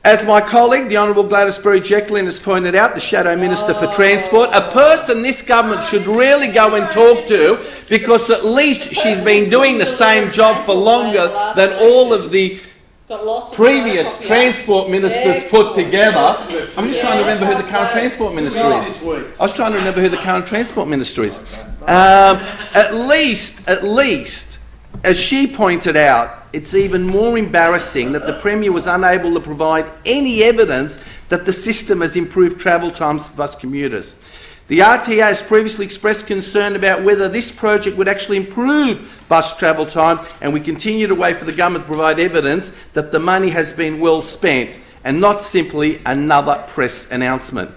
As my colleague, the Honourable Gladys Berejiklian, has pointed out, the Shadow Minister for Transport, a person this government should really go and talk to, because at least she's been doing the same job for longer than all of the previous transport ministers put together. I'm just trying to remember who the current transport minister is. I was trying to remember who the current transport minister is. At least, as she pointed out, it's even more embarrassing that the Premier was unable to provide any evidence that the system has improved travel times for bus commuters. The RTA has previously expressed concern about whether this project would actually improve bus travel time, and we continue to wait for the government to provide evidence that the money has been well spent and not simply another press announcement.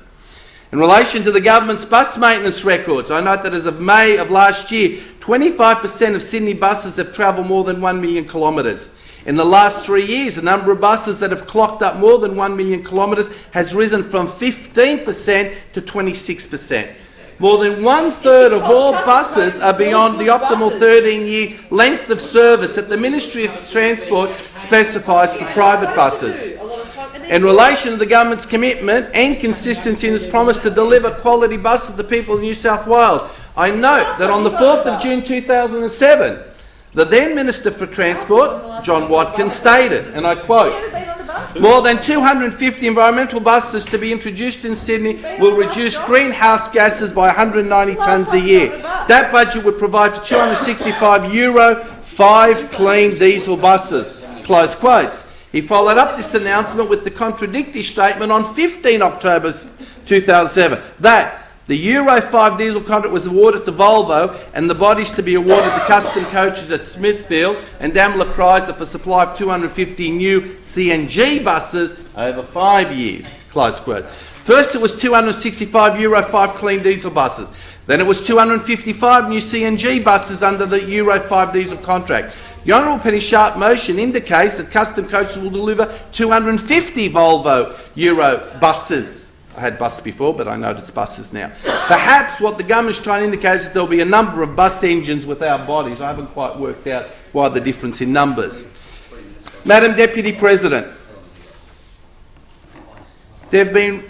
In relation to the government's bus maintenance records, I note that as of May of last year, 25% of Sydney buses have travelled more than 1 million kilometres. In the last 3 years, the number of buses that have clocked up more than 1 million kilometres has risen from 15% to 26%. More than 1/3 of all buses are beyond the optimal 13-year length of service that the Ministry of Transport specifies for private buses. In relation to the government's commitment and consistency in its promise to deliver quality buses to the people of New South Wales, I note that on the 4th of June 2007, the then Minister for Transport, John Watkins, stated, and I quote, "More than 250 environmental buses to be introduced in Sydney will reduce greenhouse gases by 190 tonnes a year. That budget would provide for €265 5 clean diesel buses." Close quotes. He followed up this announcement with the contradictory statement on 15 October 2007 that the Euro 5 diesel contract was awarded to Volvo and the bodies to be awarded to Custom Coaches at Smithfield and Daimler Chrysler for supply of 250 new CNG buses over 5 years. Close quote. First it was €265 5 clean diesel buses. Then it was 255 new CNG buses under the Euro 5 diesel contract. The Honourable Penny Sharp motion indicates that Custom Coaches will deliver 250 Volvo Euro buses. I had bus before, but I know it's buses now. Perhaps what the government's trying to indicate is that there'll be a number of bus engines without bodies. I haven't quite worked out why the difference in numbers. Madam Deputy President, there have been,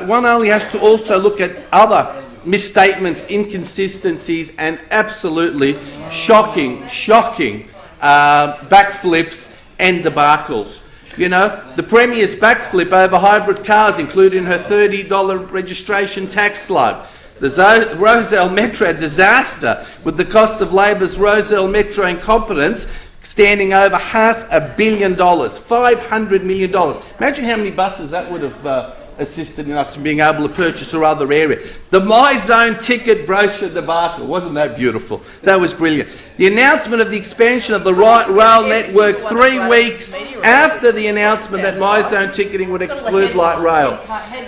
one only has to also look at other misstatements, inconsistencies and absolutely shocking backflips and debacles. The Premier's backflip over hybrid cars, including her $30 registration tax slug. The Rozelle Metro disaster, with the cost of Labor's Rozelle Metro incompetence standing over $500 million, $500 million. Imagine how many buses that would have assisted in us in being able to purchase or other area. The My Zone ticket brochure debacle, wasn't that beautiful? That was brilliant. The announcement of the expansion of the rail network 3 weeks after the announcement that My Zone ticketing would exclude light rail.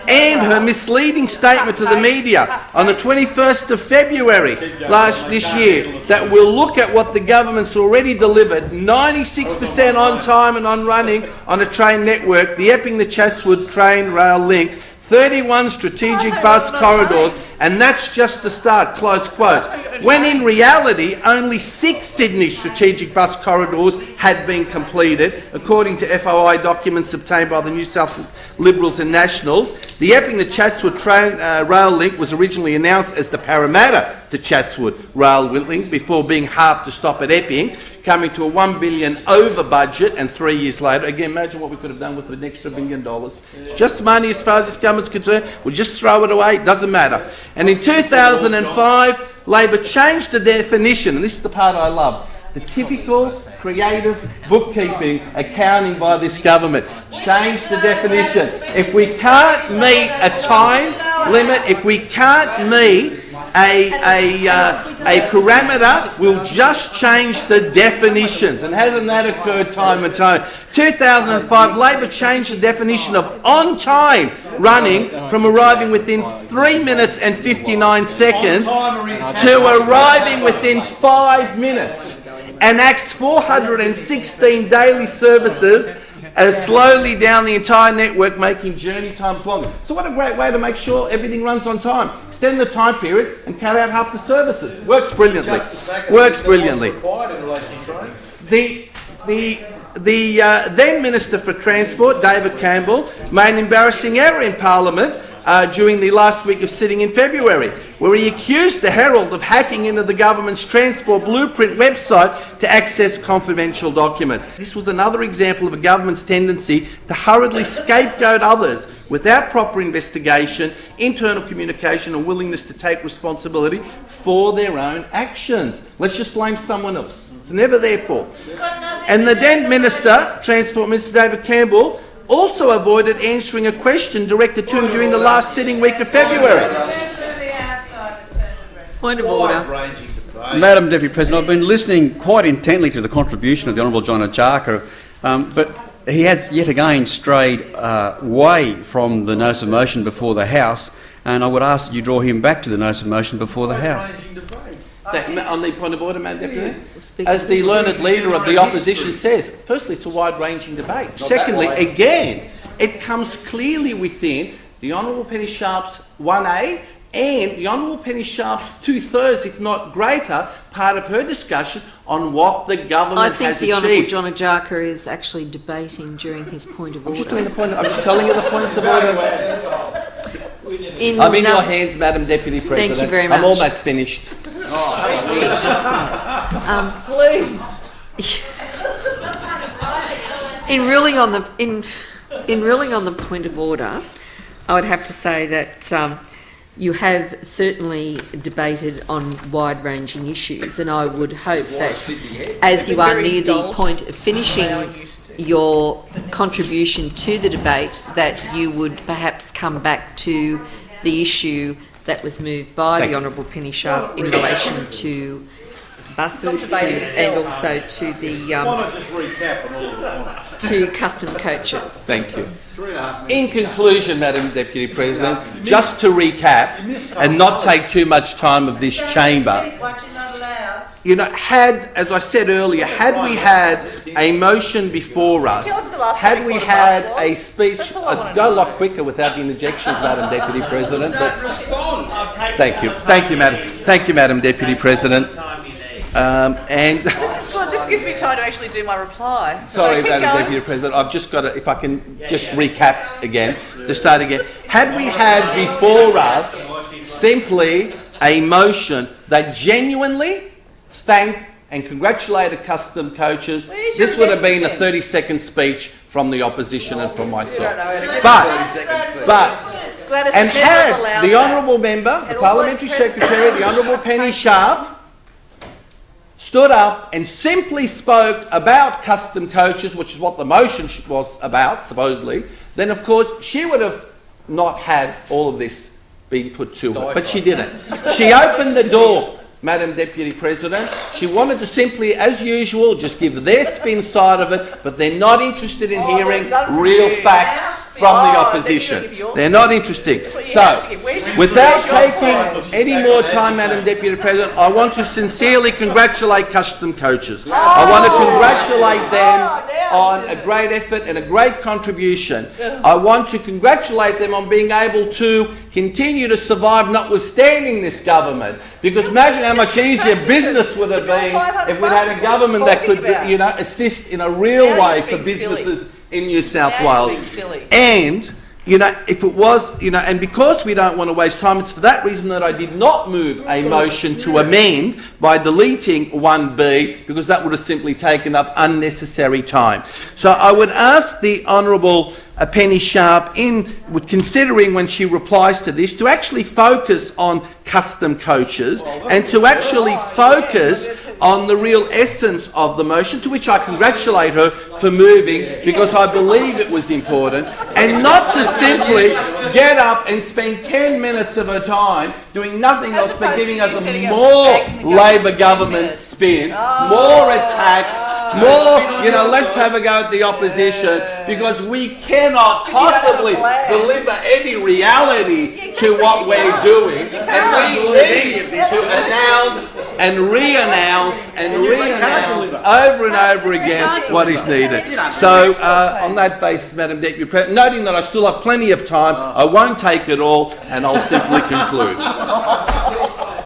And her misleading statement to the media on the 21st of February this year that we'll look at what the government's already delivered, 96% on time and on running on a train network, the Epping to Chatswood train rail link, 31 strategic bus corridors, and that's just the start, close quotes. When in reality, only 6 Sydney strategic bus corridors had been completed, according to FOI documents obtained by the New South Liberals and Nationals. The Epping to Chatswood train rail link was originally announced as the Parramatta to Chatswood rail link before being halved to stop at Epping, coming to a $1 billion over budget, and 3 years later, again, imagine what we could have done with an extra $1 billion. It's just money as far as this government's concerned. We'll just throw it away, it doesn't matter. And in 2005, Labor changed the definition, and this is the part I love, the typical creative bookkeeping accounting by this government. Change the definition. If we can't meet a time limit, if we can't meet a parameter, we'll just change the definitions. And hasn't that occurred time and time? 2005, Labor changed the definition of on-time running from arriving within 3 minutes and 59 seconds to arriving within 5 minutes. Enacts 416 daily services slowly down the entire network, making journey times longer. So what a great way to make sure everything runs on time. Extend the time period and cut out half the services. Works brilliantly. Works brilliantly. the then Minister for Transport, David Campbell, made an embarrassing error in Parliament during the last week of sitting in February, where he accused the Herald of hacking into the government's Transport Blueprint website to access confidential documents. This was another example of a government's tendency to hurriedly scapegoat others without proper investigation, internal communication and willingness to take responsibility for their own actions. Let's just blame someone else. It's never their fault. And the then Minister, Transport Minister David Campbell, also avoided answering a question directed to him during the last sitting week of February. Point of order. Madam Deputy President, I've been listening quite intently to the contribution of the Honourable John Ajaka, but he has yet again strayed away from the notice of motion before the House, and I would ask that you draw him back to the notice of motion before the House. On the point of order, Madam Deputy, as the learned leader of the opposition says, firstly, it's a wide-ranging debate. Secondly, again, it comes clearly within the Honourable Penny Sharp's 1A and the Honourable Penny Sharp's 2/3, if not greater, part of her discussion on what the government has achieved. I think the Honourable John Ajaka is actually debating during his point of order. I'm just telling you the points of order. I'm in your hands, Madam Deputy President. Thank you very much. I'm almost finished. Please. In ruling on the point of order, I would have to say that you have certainly debated on wide-ranging issues, and I would hope that as you are near the point of finishing your contribution to the debate, that you would perhaps come back to the issue that was moved by the Honourable Penny Sharp in relation to buses and also to the to custom coaches. Thank you. In conclusion, Madam Deputy President, just to recap and not take too much time of this chamber, you know, as I said earlier, had we had a motion before us, had we had a speech, I'd go a lot quicker without the interjections, Madam Deputy President. But thank you, Madam Deputy President. And this gives me time to actually do my reply. Sorry, Madam Deputy President, I've just got to, if I can just recap again, to start again. Had we had before us simply a motion that genuinely thanked and congratulated custom coaches, this would have been a 30-second speech from the opposition and from myself. And had the Honourable Member, the Parliamentary Secretary, the Honourable Penny Sharp, stood up and simply spoke about custom coaches, which is what the motion was about, supposedly, then of course she would have not had all of this being put to her. But she didn't. She opened the door, Madam Deputy President. She wanted to simply, as usual, just give their spin side of it, but they're not interested in hearing real facts from the opposition. They're not interested. So, without taking any more time, Madam Deputy President, I want to sincerely congratulate custom coaches. I want to congratulate them on a great effort and a great contribution. I want to congratulate them on being able to continue to survive notwithstanding this government. Because imagine how much easier business would have been if we had a government that could, you know, assist in a real way for businesses in New South Wales. And, you know, if it was, you know, and because we don't want to waste time, it's for that reason that I did not move a motion to amend by deleting 1B, because that would have simply taken up unnecessary time. So I would ask the Honourable Penny Sharp, considering when she replies to this, to actually focus on custom coaches and to actually focus on the real essence of the motion, to which I congratulate her for moving, because I believe it was important, and not to simply get up and spend 10 minutes of her time doing nothing else but giving us a more Labor government spin, more attacks, more, you know, let's have a go at the opposition, because we cannot possibly deliver any reality to what we're doing, and we need to announce and re-announce and re-announce over and over again what is needed. So on that basis, Madam Deputy President, noting that I still have plenty of time, I won't take it all, and I'll simply conclude.